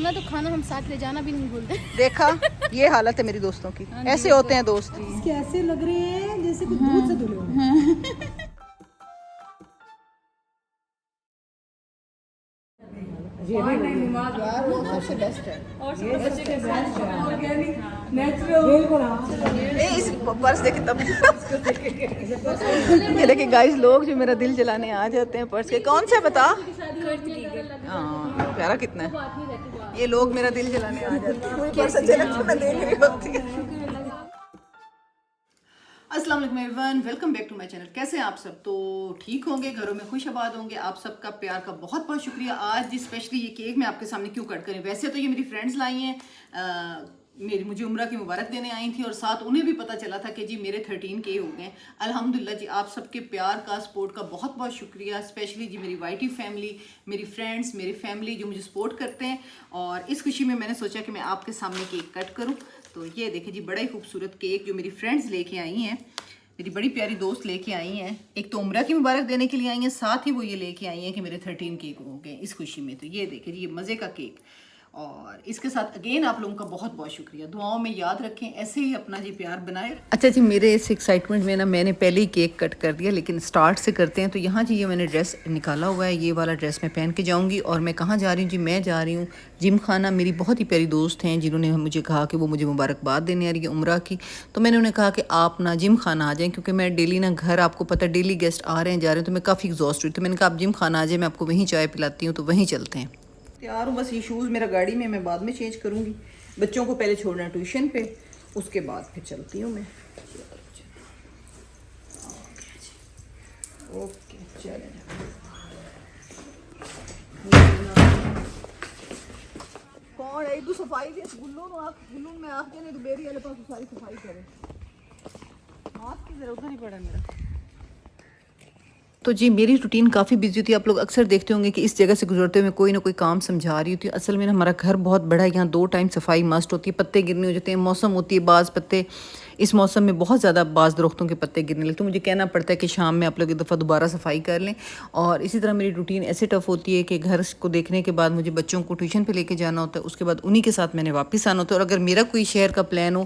खाना तो खाना, हम साथ ले जाना भी नहीं भूलते। देखा, ये हालत है मेरी दोस्तों की। ऐसे होते हैं दोस्त। कैसे लग रहे हैं जैसे कुछ दूध से धुले हो। यार वो सबसे बेस्ट है। इस पर्स देखे तब ये लेके गाइस लोग जो मेरा दिल जलाने आ जाते हैं पर्स के। कौन सा बता? हाँ प्यारा कितना है। ये लोग मेरा दिल जलाने आ जाते हैं। मुझे पर्स अच्छे लगते हैं, मैं देख रही होती है। अस्सलाम वालेकुम everyone, welcome back to my channel. कैसे हैं आप सब? तो ठीक होंगे, घरों में खुश आबाद होंगे। आप सबका प्यार का बहुत बहुत शुक्रिया। आज स्पेशली ये केक मैं आपके सामने क्यों कट करें, वैसे तो ये मेरी फ्रेंड्स लाई हैं, मुझे उम्रा की मुबारक देने आई थी और साथ उन्हें भी पता चला था कि जी मेरे 13K हो गए। अल्हम्दुलिल्लाह जी, आप सबके प्यार का, सपोर्ट का बहुत बहुत शुक्रिया। स्पेशली जी मेरी वाइटी फैमिली, मेरी फ्रेंड्स, मेरी फैमिली जो मुझे सपोर्ट करते हैं। और इस खुशी में मैंने सोचा कि मैं आपके सामने केक कट करूँ। तो ये देखिए जी, बड़ा ही खूबसूरत केक जो मेरी फ्रेंड्स लेके आई हैं, मेरी बड़ी प्यारी दोस्त लेके आई हैं। एक तो उम्रा की मुबारक देने के लिए आई हैं, साथ ही वो ये लेके आई हैं कि मेरे 13K हो गए इस खुशी में। तो ये देखिए जी, ये मज़े का केक। और इसके साथ अगेन आप लोगों का बहुत बहुत शुक्रिया। दुआओं में याद रखें, ऐसे ही अपना जी प्यार बनाए। अच्छा जी, मेरे इस एक्साइटमेंट में ना मैंने पहले ही केक कट कर दिया, लेकिन स्टार्ट से करते हैं। तो यहाँ जी ये मैंने ड्रेस निकाला हुआ है, ये वाला ड्रेस मैं पहन के जाऊँगी। और मैं कहाँ जा रही हूँ जी? मैं जा रही हूँ जिम खाना। मेरी बहुत ही प्यारी दोस्त हैं जिन्होंने मुझे कहा कि वो मुझे मुबारकबाद देने आ रही है उम्रा की। तो मैंने उन्हें कहा कि आप ना जिम खाना आ जाएँ, क्योंकि मैं डेली ना घर, आपको पता है डेली गेस्ट आ रहे हैं जा रहे हैं, तो मैं काफ़ी एग्जॉस्ट हुई। तो मैंने कहा आप जिम खाना आ जाए, मैं आपको वहीं चाय पिलाती हूँ। तो वहीं चलते हैं। तैयार हूँ, बस ये शूज़ मेरा गाड़ी में, मैं बाद में चेंज करूँगी। बच्चों को पहले छोड़ना ट्यूशन पे, उसके बाद फिर चलती हूँ मैं। ओके चलें। कौन है तू? सफाई गुल्लू में आके नहीं तो बेरी वाले पास सारी सफाई करे। हाथ की जरूरत नहीं पड़ा मेरा। तो जी मेरी रूटीन काफ़ी बिजी होती है। आप लोग अक्सर देखते होंगे कि इस जगह से गुजरते हुए मैं कोई ना कोई काम समझा रही होती हूँ। असल में ना हमारा घर बहुत बड़ा है, यहाँ 2 टाइम सफाई मस्ट होती है। पत्ते गिरने हो जाते हैं, मौसम होती है, बाज़ पत्ते इस मौसम में बहुत ज़्यादा बाज़ दरख्तों के पत्ते गिरने लगते हैं। तो मुझे कहना पड़ता है कि शाम में आप लोग एक दफ़ा दोबारा सफाई कर लें। और इसी तरह मेरी रूटीन ऐसे टफ होती है कि घर को देखने के बाद मुझे बच्चों को ट्यूशन पे लेके जाना होता है, उसके बाद उन्हीं के साथ मैंने वापस आना होता है। और अगर मेरा कोई शहर का प्लान हो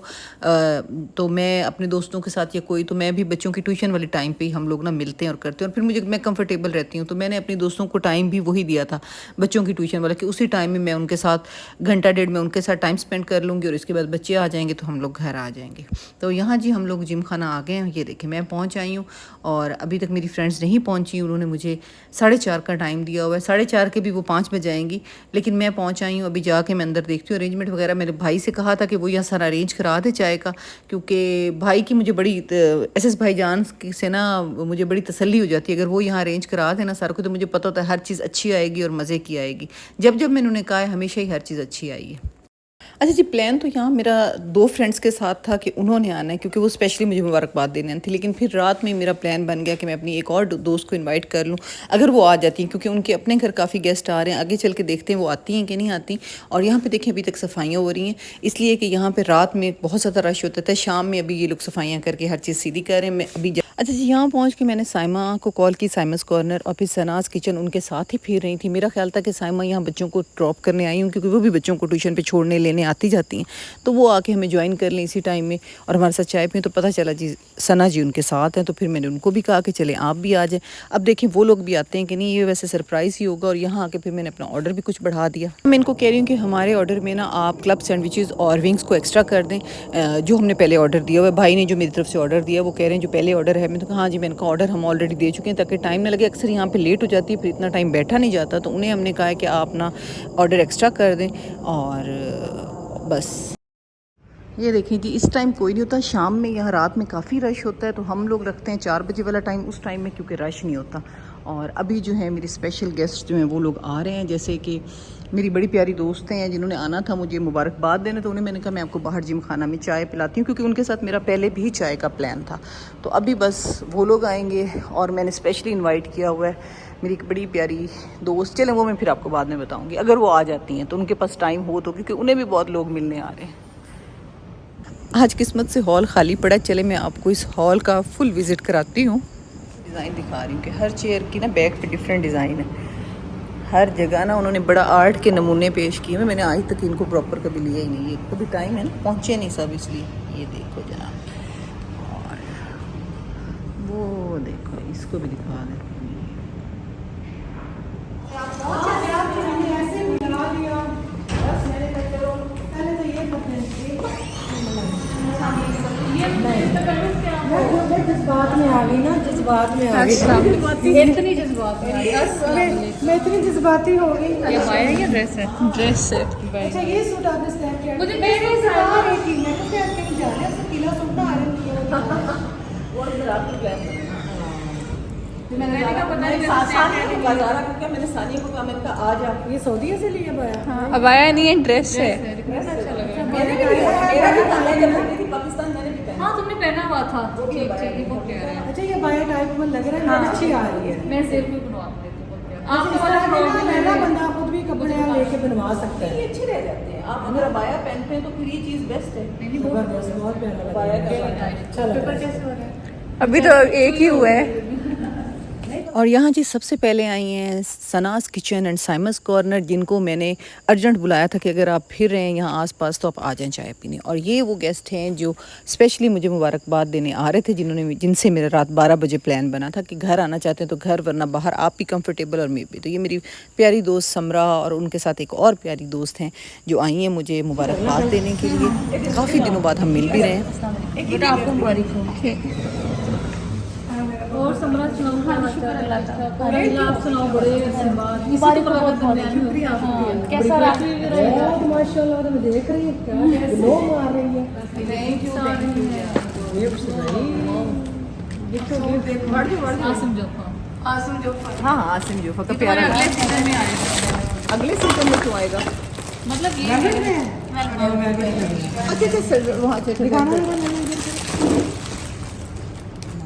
तो मैं अपने दोस्तों के साथ या कोई, तो मैं भी बच्चों की ट्यूशन वाले टाइम पे ही हम लोग ना मिलते हैं और करते हैं। और फिर मैं कंफर्टेबल रहती हूँ। तो मैंने अपने दोस्तों को टाइम भी वही दिया था बच्चों की ट्यूशन वाला, कि उसी टाइम में मैं उनके साथ घंटा डेढ़ में उनके साथ टाइम स्पेंड कर लूँगी और इसके बाद बच्चे आ जाएंगे तो हम लोग घर आ जाएंगे। तो यहाँ जी हम लोग जिम खाना आ गए हैं। ये देखें मैं पहुँच आई हूँ और अभी तक मेरी फ्रेंड्स नहीं पहुँची। उन्होंने मुझे 4:30 का टाइम दिया हुआ है, 4:30 के भी वो 5 बजे आएंगी, लेकिन मैं पहुँच आई हूँ। अभी जाके मैं अंदर देखती हूँ अरेंजमेंट वगैरह। मेरे भाई से कहा था कि वो यहाँ सारा अरेंज करा दे चाय का, क्योंकि भाई की मुझे बड़ी SS भाईजान से ना मुझे बड़ी तसल्ली हो जाती है। अगर वो यहाँ अरेंज करा देना सारा कुछ, तो मुझे पता होता है हर चीज़ अच्छी आएगी और मज़े की आएगी। जब जब मैंने उन्हें कहा है, हमेशा ही हर चीज़ अच्छी आई है। अच्छा जी, प्लान तो यहाँ मेरा 2 फ्रेंड्स के साथ था कि उन्होंने आना है, क्योंकि वो स्पेशली मुझे मुबारकबाद देने आनी थी। लेकिन फिर रात में मेरा प्लान बन गया कि मैं अपनी एक और दोस्त को इनवाइट कर लूँ, अगर वो आ जाती हैं, क्योंकि उनके अपने घर काफ़ी गेस्ट आ रहे हैं। आगे चल के देखते हैं वो आती हैं कि नहीं आती। और यहाँ पे देखें अभी तक सफाइयाँ हो रही हैं, इसलिए कि यहाँ पर रात में बहुत ज़्यादा रश होता था। शाम में अभी ये लोग सफाइयाँ करके हर चीज़ सीधी कर रहे हैं। मैं अभी अच्छा जी यहाँ पहुँच के मैंने साइमा को कॉल की, साइमस कॉर्नर, और फिर सनाज किचन उनके साथ ही फिर रही थी। मेरा ख्याल था कि साइमा यहाँ बच्चों को ड्रॉप करने आई हूँ, क्योंकि वो भी बच्चों को ट्यूशन पे छोड़ने लेने आती जाती हैं, तो वो आके हमें ज्वाइन कर लें इसी टाइम में और हमारे साथ चाय पिए। तो पता चला जी सना जी उनके साथ हैं, तो फिर मैंने उनको भी कहा कि चलें आप भी आ जाएं। अब देखें वो लोग भी आते हैं कि नहीं, ये वैसे सरप्राइज़ ही होगा। और यहाँ आके फिर मैंने अपना ऑर्डर भी कुछ बढ़ा दिया। मैं इनको कह रही हूँ कि हमारे ऑर्डर में ना आप क्लब सैंडविचेज़ और विंग्स को एक्स्ट्रा कर दें, जो हमने पहले ऑर्डर दिया हुआ है। भाई ने जो मेरी तरफ से ऑर्डर दिया, वो कह रहे हैं जो पहले ऑर्डर है। मैं तो कहा हाँ जी, मैंने कहा ऑर्डर हम ऑलरेडी दे चुके हैं, ताकि टाइम ना लगे। अक्सर यहाँ पे लेट हो जाती है, फिर इतना टाइम बैठा नहीं जाता। तो उन्हें हमने कहा है कि आप ना ऑर्डर एक्स्ट्रा कर दें। और बस ये देखिए जी, इस टाइम कोई नहीं होता। शाम में यहाँ रात में काफ़ी रश होता है, तो हम लोग रखते हैं 4 बजे वाला टाइम, उस टाइम में, क्योंकि रश नहीं होता। और अभी जो है मेरे स्पेशल गेस्ट जो हैं वो लोग आ रहे हैं, जैसे कि मेरी बड़ी प्यारी दोस्त हैं जिन्होंने आना था मुझे मुबारकबाद देने। तो उन्हें मैंने कहा मैं आपको बाहर जिम खाना में चाय पिलाती हूँ, क्योंकि उनके साथ मेरा पहले भी चाय का प्लान था। तो अभी बस वो लोग आएंगे और मैंने स्पेशली इन्वाइट किया हुआ है मेरी एक बड़ी प्यारी दोस्त। चलें वो मैं फिर आपको बाद में बताऊँगी, अगर वो आ जाती हैं तो, उनके पास टाइम हो तो, क्योंकि उन्हें भी बहुत लोग मिलने आ रहे हैं। आज किस्मत से हॉल खाली पड़ा। चले मैं आपको इस हॉल का फुल विज़िट कराती हूँ। डिज़ाइन दिखा रही हूँ कि हर चेयर की ना बैक पे डिफरेंट डिज़ाइन है। हर जगह ना उन्होंने बड़ा आर्ट के नमूने पेश किए हैं। मैंने आज तक इनको प्रॉपर कभी लिया ही नहीं है, कभी टाइम है ना, पहुँचे नहीं सब, इसलिए ये देखो जनाब। और वो देखो, इसको भी दिखा दें। जज्बात में आ गई ना, जज्बात में आ गई। इतनी जज्बात में मैं इतनी जज्बाती हो गई। ये बाया या ड्रेस है? ड्रेस है। अच्छा ये सूट आपने स्नैप किया? मुझे मैं तो बता रही थी, मैं तो क्या कहीं जा रहे हैं, पीला सूट ना आयरन किया। और इधर आपकी प्लान मैंने कहा पता नहीं सानिया को बाजारा को क्या, मैंने सानिया को कहा, मैंने कहा आ जा। ये सऊदी से लिया बाया? अब आया नहीं है, ड्रेस है। पाकिस्तान मैंने भी पहना। हाँ तुमने पहना हुआ था। ठीक ठीक, वो कह रहे हैं। अच्छा ये बाया टाइप में लग रहा है, बहुत अच्छी आ रही है। मैं सिर भी बनवा देती हूँ। आपको वाला लहंगा बंदा खुद भी कपड़े लेके बनवा सकता है। ये अच्छे रह जाते हैं। आप अगर अबाया पहनते हैं तो फिर ये चीज़ बेस्ट है। जबरदस्त, बहुत प्यारा लग रहा है। अच्छा लग रहा है। अभी तो एक ही हुआ है। और यहाँ जी सबसे पहले आई हैं सनास किचन एंड साइमस कॉर्नर, जिनको मैंने अर्जेंट बुलाया था कि अगर आप फिर रहे हैं यहाँ आसपास तो आप आ जाएं चाय पीने। और ये वो गेस्ट हैं जो स्पेशली मुझे मुबारकबाद देने आ रहे थे, जिनसे मेरा रात 12 बजे प्लान बना था कि घर आना चाहते हैं तो घर, वरना बाहर आप भी कंफर्टेबल और मैं भी। तो ये मेरी प्यारी दोस्त समरा और उनके साथ एक और प्यारी दोस्त हैं जो आई हैं मुझे मुबारकबाद देने के लिए। काफ़ी दिनों बाद हम मिल भी रहे हैं। आपको मुबारक हो। और समरा सुनाओ, आप सुनाओ, बड़े अरसे बाद इसी तो बराबर करने आई हूं। कैसा रहा? बहुत माशाल्लाह, तो मैं देख रही हूँ क्या ग्लो मार रही है। Thank you, thank you. Asim Jofa. हाँ हाँ, आसिम जोफा का प्यारा अगले सीजन में आएगा। अगले सीजन में क्यों आएगा? मतलब ये अच्छा सर वहाँ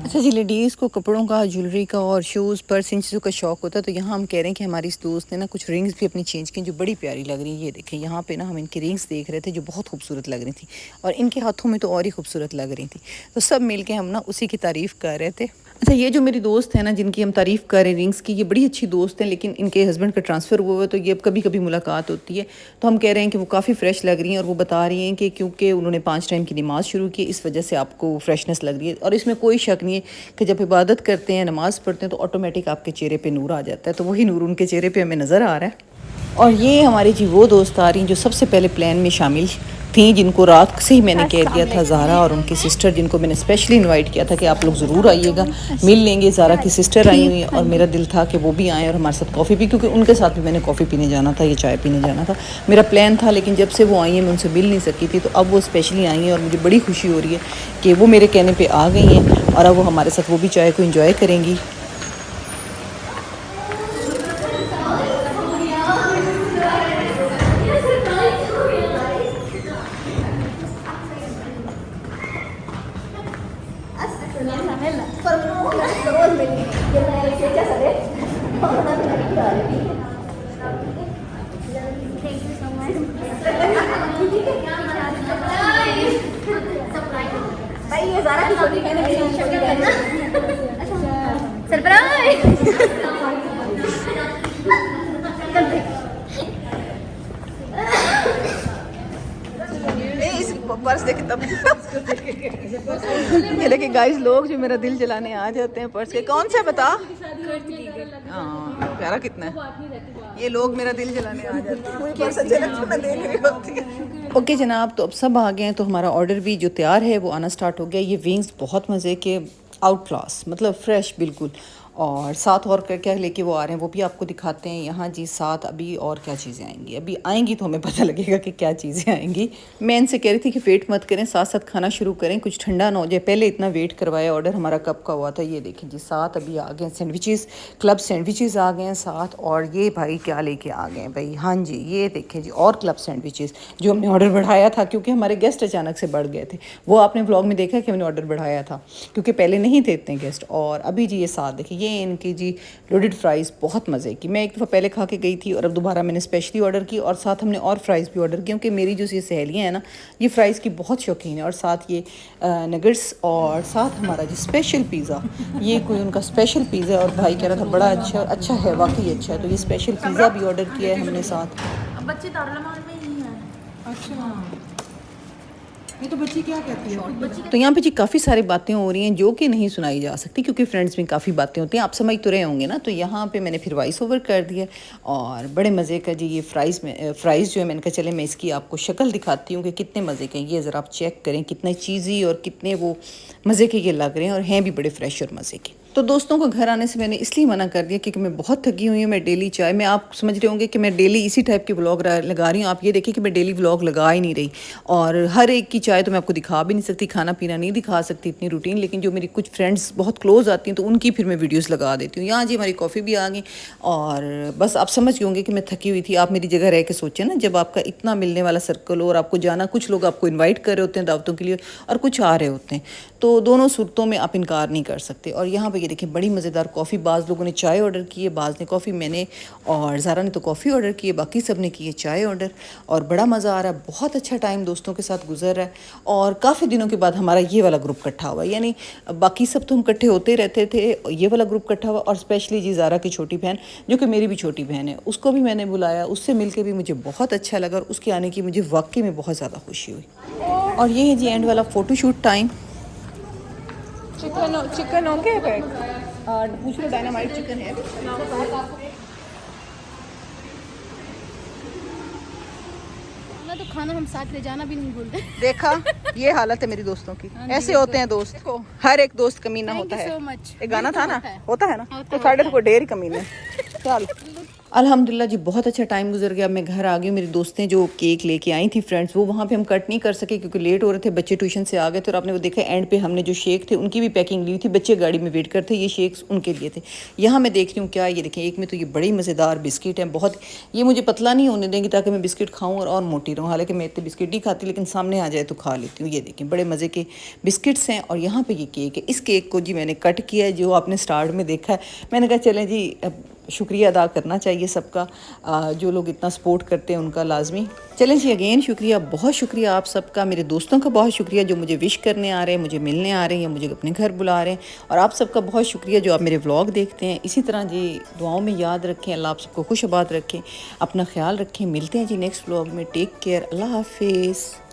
अच्छा जी, लेडीज़ को कपड़ों का, ज्वेलरी का और शूज़, पर्स, इन चीज़ों का शौक होता है। तो यहाँ हम कह रहे हैं कि हमारी इस दोस्त ने ना कुछ रिंग्स भी अपनी चेंज की जो बड़ी प्यारी लग रही है। ये देखें, यहाँ पे ना हम इनकी रिंग्स देख रहे थे जो बहुत खूबसूरत लग रही थी, और इनके हाथों में तो और ही खूबसूरत लग रही थी। तो सब मिल के हम ना उसी की तारीफ़ कर रहे थे। अच्छा, ये जो मेरी दोस्त है ना जिनकी हम तारीफ़ कर रहे हैं रिंग्स की, ये बड़ी अच्छी दोस्त हैं, लेकिन इनके हस्बैंड का ट्रांसफ़र हुआ है तो ये अब कभी कभी मुलाकात होती है। तो हम कह रहे हैं कि वो काफ़ी फ़्रेश लग रही हैं, और वो बता रही हैं कि क्योंकि उन्होंने 5 टाइम की नमाज़ शुरू की, इस वजह से आपको फ्रेशनेस लग रही है। और इसमें कोई शक नहीं है कि जब इबादत करते हैं, नमाज़ पढ़ते हैं, तो ऑटोमेटिक आपके चेहरे पे नूर आ जाता है। तो वही नूर उनके चेहरे पे हमें नज़र आ रहा है। और ये हमारी जी वो दोस्त आ रही हैं जो सबसे पहले प्लान में शामिल थी, जिनको रात से ही मैंने कह दिया था, ज़ारा और उनकी सिस्टर, जिनको मैंने स्पेशली इनवाइट किया था कि आप लोग ज़रूर आइएगा, मिल लेंगे। ज़ारा की सिस्टर आई हुई है और मेरा दिल था कि वो भी आएँ और हमारे साथ कॉफ़ी पी, क्योंकि उनके साथ भी मैंने कॉफ़ी पीने जाना था, ये चाय पीने जाना था, मेरा प्लान था। लेकिन जब से वो आई हैं मैं उनसे मिल नहीं सकी थी, तो अब वो स्पेशली आई हैं और मुझे बड़ी खुशी हो रही है कि वो मेरे कहने पर आ गई हैं और अब वो हमारे साथ वो भी चाय को इंजॉय करेंगी। पर्स देखे तब ये लेके गाइस लोग जो मेरा दिल जलाने आ जाते हैं पर्स के। कौन सा बता? हाँ, प्यारा कितना है। ये लोग मेरा दिल जलाने आ जाते हैं, पर्स अच्छे लगते मैं देख रही होती है। ओके जनाब, तो अब सब आ गए हैं, तो हमारा ऑर्डर भी जो तैयार है वो आना स्टार्ट हो गया। ये विंग्स बहुत मज़े के, आउट क्लास, मतलब फ्रेश बिल्कुल। और साथ और क्या लेके वो आ रहे हैं वो भी आपको दिखाते हैं यहाँ जी। साथ अभी और क्या चीज़ें आएंगी, अभी आएंगी तो हमें पता लगेगा कि क्या चीज़ें आएंगी। मैं इनसे कह रही थी कि वेट मत करें, साथ साथ खाना शुरू करें, कुछ ठंडा ना हो जाए। पहले इतना वेट करवाया, ऑर्डर हमारा कब का हुआ था। ये देखें जी, साथ अभी आ गए सैंडविचेस, क्लब सैंडविचेस आ गए हैं साथ। और ये भाई क्या लेके आ गए हैं भाई, हाँ जी ये देखें जी, और क्लब सैंडविचेस जो हमने ऑर्डर बढ़ाया था क्योंकि हमारे गेस्ट अचानक से बढ़ गए थे। वो आपने व्लॉग में देखा कि हमने ऑर्डर बढ़ाया था क्योंकि पहले नहीं थे इतने गेस्ट। और अभी जी ये साथ देखिए, ये इनकी जी लोडेड फ्राइज़ बहुत मज़े की। मैं एक दफ़ा पहले खा के गई थी और अब दोबारा मैंने स्पेशली ऑर्डर की, और साथ हमने और फ्राइज़ भी ऑर्डर की क्योंकि मेरी जो ये सहेलियाँ हैं ना ये फ़्राइज़ की बहुत शौकीन है। और साथ ये नगेट्स और साथ हमारा जी स्पेशल पिज़्ज़ा, ये कोई उनका स्पेशल पिज़्ज़ा है और भाई कह रहा था बड़ा अच्छा है, वाकई अच्छा है। तो ये स्पेशल पिज़्ज़ा भी ऑर्डर किया है हमने साथ। बच्चे दारुल में ही है। अच्छा, ये तो बच्ची क्या कहती है? तो यहाँ पे जी काफ़ी सारी बातें हो रही हैं जो कि नहीं सुनाई जा सकती क्योंकि फ्रेंड्स में काफ़ी बातें होती हैं, आप समझ तो रहे होंगे ना। तो यहाँ पे मैंने फिर वॉइस ओवर कर दिया और बड़े मज़े का जी ये फ़्राइज़ जो है मैंने कहा चले मैं इसकी आपको शक्ल दिखाती हूँ कि कितने मज़े के हैं। ये ज़रा आप चेक करें कितने चीज़ी और कितने वो मज़े के ये लग रहे हैं और हैं भी बड़े फ्रेश और मज़े के। तो दोस्तों को घर आने से मैंने इसलिए मना कर दिया क्योंकि मैं बहुत थकी हुई हूँ। मैं डेली चाय में, आप समझ रहे होंगे कि मैं डेली इसी टाइप के व्लॉग लगा रही हूँ। आप ये देखिए कि मैं डेली व्लॉग लगा ही नहीं रही, और हर एक की चाय तो मैं आपको दिखा भी नहीं सकती, खाना पीना नहीं दिखा सकती इतनी रूटीन। लेकिन जो मेरी कुछ फ्रेंड्स बहुत क्लोज आती हैं तो उनकी फिर मैं वीडियोज़ लगा देती हूँ। यहाँ जी हमारी कॉफ़ी भी आ गई और बस आप समझ गए होंगे कि मैं थकी हुई थी। आप मेरी जगह रह के सोचें ना, जब आपका इतना मिलने वाला सर्कल हो और आपको जाना, कुछ लोग आपको इन्वाइट कर रहे होते हैं दावतों के लिए और कुछ आ रहे होते हैं, तो दोनों सूरतों में आप इनकार नहीं कर सकते। और यहाँ पे ये देखिए बड़ी मज़ेदार कॉफ़ी, बाज़ लोगों ने चाय ऑर्डर की है, बाज़ ने कॉफ़ी, मैंने और ज़ारा ने तो कॉफ़ी ऑर्डर की है, बाकी सब ने की है चाय ऑर्डर। और बड़ा मज़ा आ रहा है, बहुत अच्छा टाइम दोस्तों के साथ गुजर रहा है और काफ़ी दिनों के बाद हमारा ये वाला ग्रुप इकट्ठा हुआ। यानी बाकी सब तो हम इकट्ठे होते रहते थे, ये वाला ग्रुप इकट्ठा हुआ। और स्पेशली जी ज़ारा की छोटी बहन जो कि मेरी भी छोटी बहन है, उसको भी मैंने बुलाया, उससे मिल के भी मुझे बहुत अच्छा लगा और उसके आने की मुझे वाकई में बहुत ज़्यादा खुशी हुई। और ये है जी एंड वाला फ़ोटोशूट टाइम। चिकन ओके पे पूछ लो, डायनामाइट चिकन है। तो खाना हम साथ ले जाना भी नहीं भूलते। देखा, ये हालत है मेरी दोस्तों की, ऐसे होते हैं दोस्त। हर एक दोस्त कमीना होता है। एक गाना था ना, होता है ना, तो साढ़े को ढेर ही कमीने। चल अल्हम्दुलिल्लाह जी बहुत अच्छा टाइम गुजर गया। मैं घर आ गई, मेरी दोस्तें जो केक लेके आई थी फ्रेंड्स, वो वहाँ पे हम कट नहीं कर सके क्योंकि लेट हो रहे थे, बच्चे ट्यूशन से आ गए थे। और आपने वो देखा एंड पे हमने जो शेक थे उनकी भी पैकिंग ली थी, बच्चे गाड़ी में वेट करते, ये शेक्स उनके लिए थे। यहाँ मैं देखती हूँ क्या, ये देखें एक में तो ये बड़ी मज़ेदार बिस्किट है, बहुत, ये मुझे पतला नहीं होने देंगी ताकि मैं बिस्किट खाऊँ और मोटी रहूँ। हालांकि मैं इतने बिस्किट नहीं खाती, लेकिन सामने आ जाए तो खा लेती हूँ। ये देखें बड़े मज़े के बिस्किट्स हैं। और यहाँ पर ये केक है, इस केक को जी मैंने कट किया है, जो आपने स्टार्ट में देखा है। मैंने कहा चलें जी शुक्रिया अदा करना चाहिए सबका, जो लोग इतना सपोर्ट करते हैं उनका लाजमी। चलें जी अगेन शुक्रिया, बहुत शुक्रिया आप सबका, मेरे दोस्तों का बहुत शुक्रिया जो मुझे विश करने आ रहे हैं, मुझे मिलने आ रहे हैं या मुझे अपने घर बुला रहे हैं। और आप सबका बहुत शुक्रिया जो आप मेरे व्लॉग देखते हैं। इसी तरह जी दुआओं में याद रखें, अल्लाह आप सबको खुश आबाद रखें, अपना ख्याल रखें। मिलते हैं जी नेक्स्ट व्लॉग में, टेक केयर, अल्लाह हाफिज़।